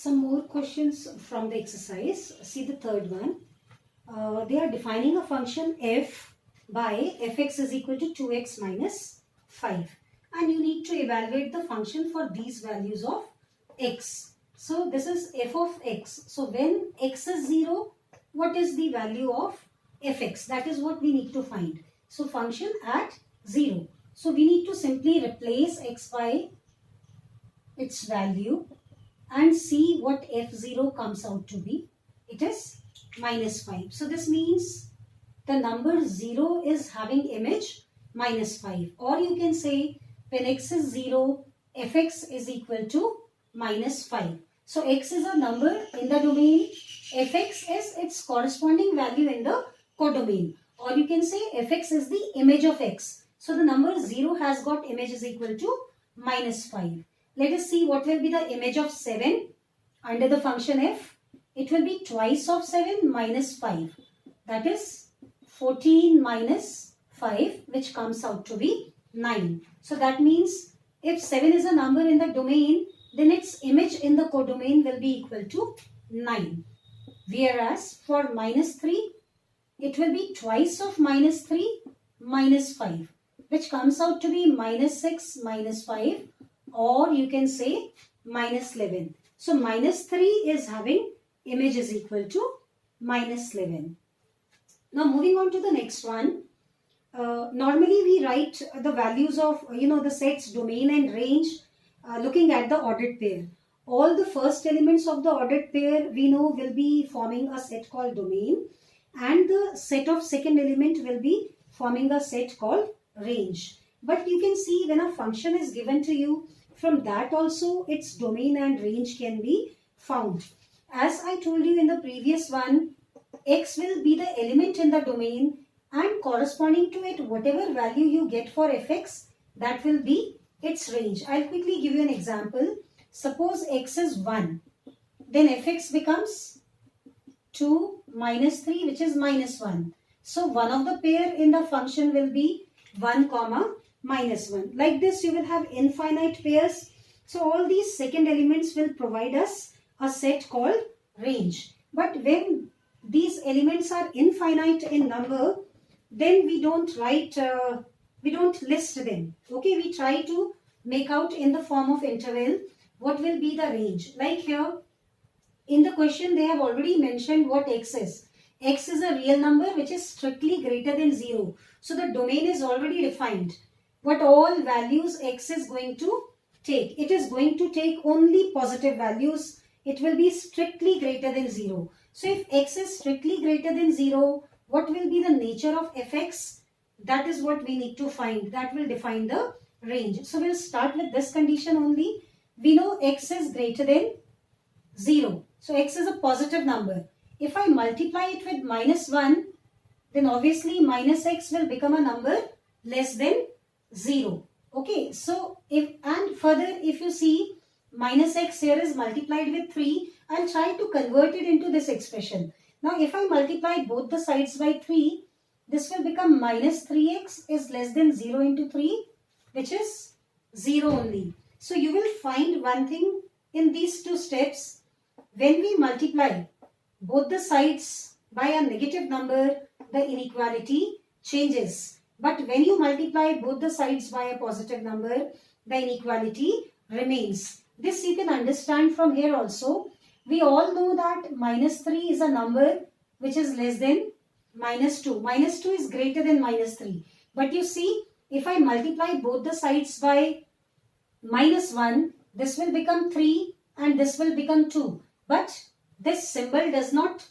Some more questions from the exercise. See the third one. They are defining a function f by fx is equal to 2x minus 5. And you need to evaluate the function for these values of x. So this is f of x. So when x is 0, what is the value of fx? That is what we need to find. So function at 0. So we need to simply replace x by its value and see what f0 comes out to be. It is minus 5. So this means the number 0 is having image minus 5. Or you can say when x is 0, fx is equal to minus 5. So x is a number in the domain, fx is its corresponding value in the codomain. Or you can say fx is the image of x. So the number 0 has got image is equal to minus 5. Let us see what will be the image of 7 under the function f. It will be twice of 7 minus 5. That is 14 minus 5, which comes out to be 9. So that means if 7 is a number in the domain, then its image in the codomain will be equal to 9. Whereas for minus 3, it will be twice of minus 3 minus 5, which comes out to be minus 6 minus 5. Or you can say minus 11. So minus 3 is having image is equal to minus 11. Now moving on to the next one. Normally we write the values of the sets domain and range looking at the ordered pair. All the first elements of the ordered pair we know will be forming a set called domain, and the set of second element will be forming a set called range. But you can see when a function is given to you, from that also its domain and range can be found. As I told you in the previous one, x will be the element in the domain, and corresponding to it whatever value you get for fx, that will be its range. I'll quickly give you an example. Suppose x is 1, then fx becomes 2 minus 3, which is minus 1. So one of the pair in the function will be 1 comma minus 1. Like this you will have infinite pairs. So all these second elements will provide us a set called range. But when these elements are infinite in number, then we don't write, we don't list them. Okay, we try to make out in the form of interval what will be the range. Like here in the question they have already mentioned what x is. X is a real number which is strictly greater than 0. So the domain is already defined. What all values x is going to take. It is going to take only positive values. It will be strictly greater than 0. So if x is strictly greater than 0, what will be the nature of fx? That is what we need to find. That will define the range. So we'll start with this condition only. We know x is greater than 0. So x is a positive number. If I multiply it with minus 1, then obviously minus x will become a number less than 0. Okay, so if you see minus x here is multiplied with 3, I'll try to convert it into this expression. Now if I multiply both the sides by 3, this will become minus 3x is less than 0 into 3, which is 0 only. So you will find one thing in these two steps. When we multiply both the sides by a negative number, the inequality changes. But when you multiply both the sides by a positive number, the inequality remains. This you can understand from here also. We all know that minus 3 is a number which is less than minus 2. Minus 2 is greater than minus 3. But you see, if I multiply both the sides by minus 1, this will become 3 and this will become 2. But this symbol does not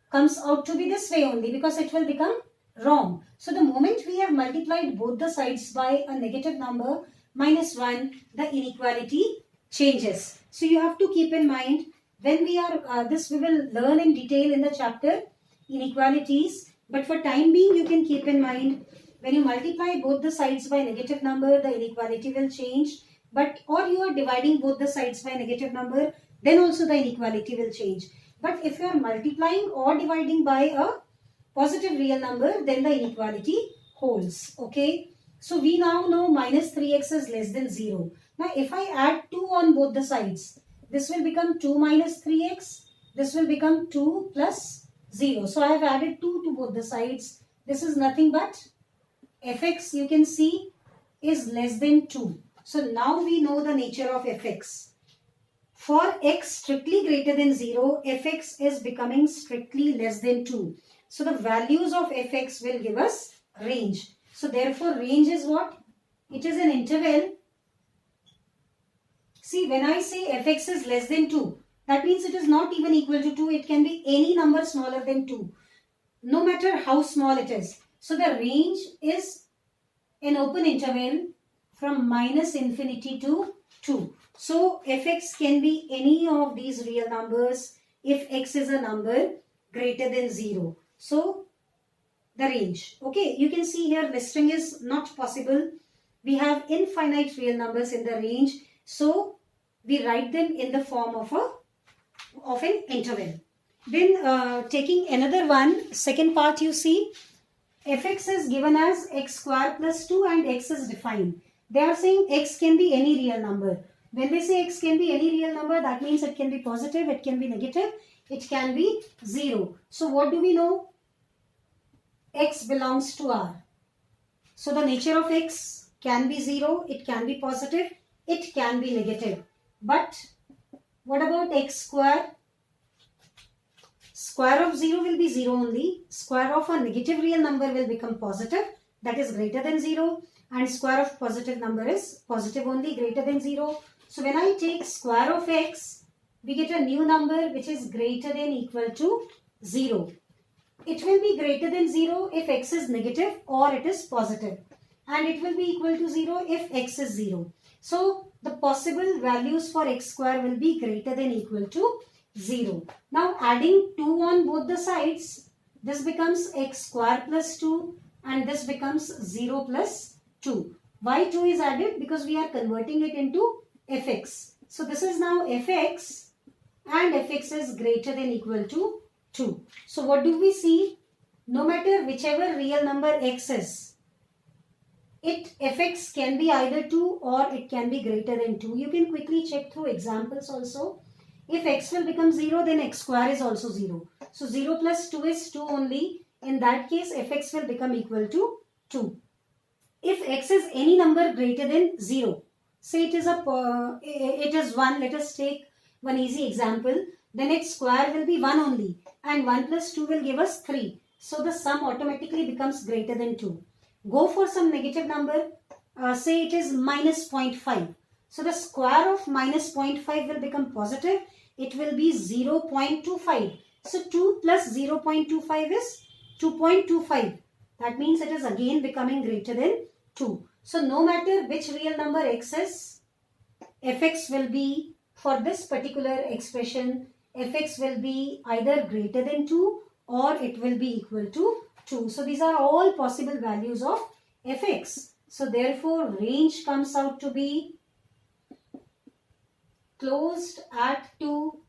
comes out to be this way only, because it will become wrong. So the moment we have multiplied both the sides by a negative number, minus 1, the inequality changes. So you have to keep in mind, when we are, this we will learn in detail in the chapter inequalities. But for time being, you can keep in mind, when you multiply both the sides by negative number, the inequality will change. Or you are dividing both the sides by negative number, then also the inequality will change. But if you are multiplying or dividing by a positive real number, then the inequality holds. Okay. So we now know minus 3x is less than 0. Now if I add 2 on both the sides, this will become 2 minus 3x. This will become 2 plus 0. So I have added 2 to both the sides. This is nothing but fx, you can see, is less than 2. So now we know the nature of fx. For x strictly greater than 0, fx is becoming strictly less than 2. So the values of fx will give us range. So therefore range is what? It is an interval. See, when I say fx is less than 2, that means it is not even equal to 2. It can be any number smaller than 2, no matter how small it is. So the range is an open interval from minus infinity to 2. So fx can be any of these real numbers if x is a number greater than 0. So the range. Okay, you can see here listing is not possible. We have infinite real numbers in the range. So we write them in the form of an interval. Then taking another one, second part, you see fx is given as x square plus 2 and x is defined. They are saying x can be any real number. When they say x can be any real number, that means it can be positive, it can be negative, it can be 0. So what do we know? X belongs to R. So the nature of x can be 0, it can be positive, it can be negative. But what about x square? Square of 0 will be 0 only. Square of a negative real number will become positive, that is greater than 0. And square of positive number is positive only, greater than 0. So when I take square of x, we get a new number which is greater than equal to 0. It will be greater than 0 if x is negative or it is positive. And it will be equal to 0 if x is 0. So the possible values for x square will be greater than equal to 0. Now adding 2 on both the sides, this becomes x square plus 2 and this becomes 0 plus 2. Why 2 is added? Because we are converting it into fx. So this is now fx and fx is greater than equal to 2. So what do we see? No matter whichever real number x is, fx can be either 2 or it can be greater than 2. You can quickly check through examples also. If x will become 0, then x square is also 0. So 0 plus 2 is 2 only. In that case, fx will become equal to 2. If x is any number greater than 0, say it is 1, let us take one easy example, then its square will be 1 only and 1 plus 2 will give us 3. So the sum automatically becomes greater than 2. Go for some negative number, say it is minus 0.5. So the square of minus 0.5 will become positive. It will be 0.25. So 2 plus 0.25 is 2.25. That means it is again becoming greater than 2. So no matter which real number x is, fx will be, for this particular expression, fx will be either greater than 2 or it will be equal to 2. So these are all possible values of fx. So therefore range comes out to be closed at 2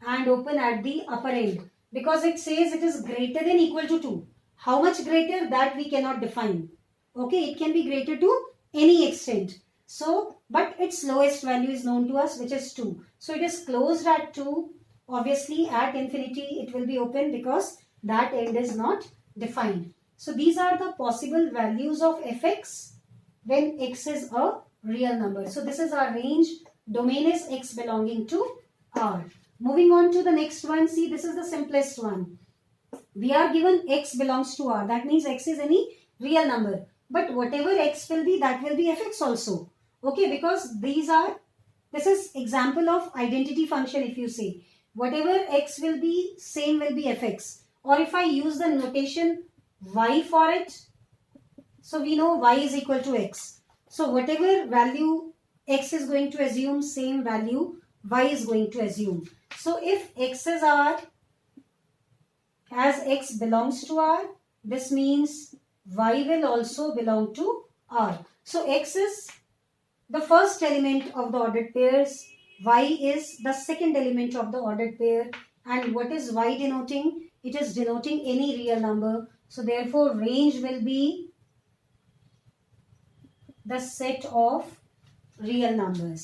and open at the upper end, because it says it is greater than equal to 2. How much greater, that we cannot define. Okay, it can be greater to any extent. So, but its lowest value is known to us, which is 2. So it is closed at 2. Obviously at infinity it will be open because that end is not defined. So these are the possible values of fx when x is a real number. So this is our range. Domain is x belonging to R. Moving on to the next one. See, this is the simplest one. We are given x belongs to R. That means x is any real number. But whatever x will be, that will be fx also. Okay, because this is example of identity function. If you say whatever x will be, same will be fx. Or if I use the notation y for it, so we know y is equal to x. So whatever value x is going to assume, same value y is going to assume. So if x is R, as x belongs to R, this means y will also belong to R. So x is the first element of the ordered pairs, y is the second element of the ordered pair. And what is y denoting? It is denoting any real number. So therefore range will be the set of real numbers.